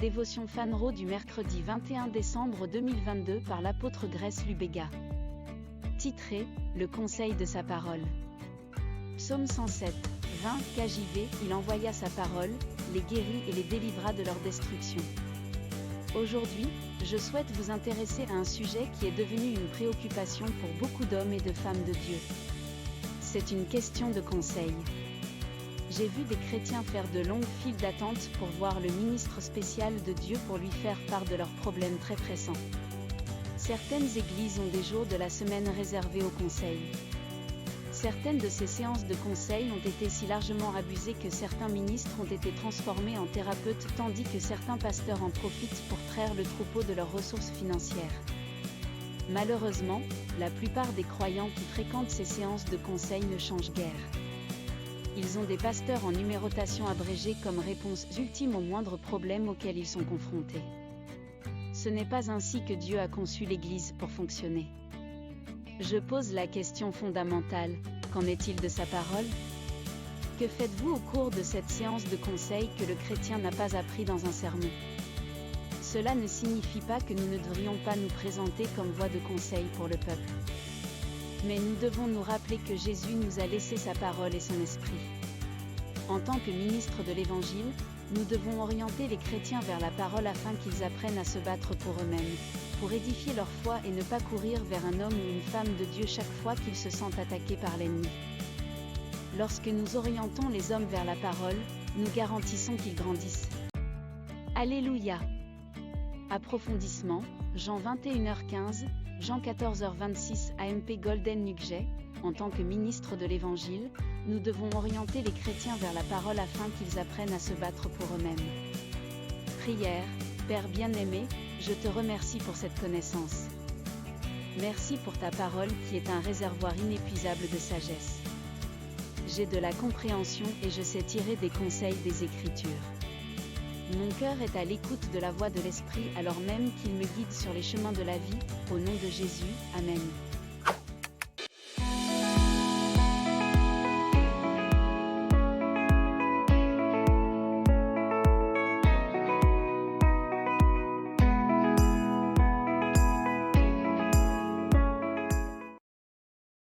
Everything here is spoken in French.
Dévotion Fanro du mercredi 21 décembre 2022 par l'apôtre Grace Lubega. Titré, le conseil de sa parole. Psaume 107, 20, KJV, il envoya sa parole, les guérit et les délivra de leur destruction. Aujourd'hui, je souhaite vous intéresser à un sujet qui est devenu une préoccupation pour beaucoup d'hommes et de femmes de Dieu. C'est une question de conseil. J'ai vu des chrétiens faire de longues files d'attente pour voir le ministre spécial de Dieu pour lui faire part de leurs problèmes très pressants. Certaines églises ont des jours de la semaine réservés au conseil. Certaines de ces séances de conseil ont été si largement abusées que certains ministres ont été transformés en thérapeutes tandis que certains pasteurs en profitent pour traire le troupeau de leurs ressources financières. Malheureusement, la plupart des croyants qui fréquentent ces séances de conseil ne changent guère. Ils ont des pasteurs en numérotation abrégée comme réponse ultime aux moindres problèmes auxquels ils sont confrontés. Ce n'est pas ainsi que Dieu a conçu l'Église pour fonctionner. Je pose la question fondamentale, qu'en est-il de sa parole ? Que faites-vous au cours de cette séance de conseil que le chrétien n'a pas appris dans un sermon ? Cela ne signifie pas que nous ne devrions pas nous présenter comme voix de conseil pour le peuple. Mais nous devons nous rappeler que Jésus nous a laissé sa parole et son esprit. En tant que ministres de l'Évangile, nous devons orienter les chrétiens vers la parole afin qu'ils apprennent à se battre pour eux-mêmes, pour édifier leur foi et ne pas courir vers un homme ou une femme de Dieu chaque fois qu'ils se sentent attaqués par l'ennemi. Lorsque nous orientons les hommes vers la parole, nous garantissons qu'ils grandissent. Alléluia! Approfondissement, Jean 21h15, Jean 14h26 AMP Golden Nugget. En tant que ministre de l'Évangile, nous devons orienter les chrétiens vers la parole afin qu'ils apprennent à se battre pour eux-mêmes. Prière, Père bien-aimé, je te remercie pour cette connaissance. Merci pour ta parole qui est un réservoir inépuisable de sagesse. J'ai de la compréhension et je sais tirer des conseils des Écritures. Mon cœur est à l'écoute de la voix de l'Esprit alors même qu'il me guide sur les chemins de la vie, au nom de Jésus, Amen.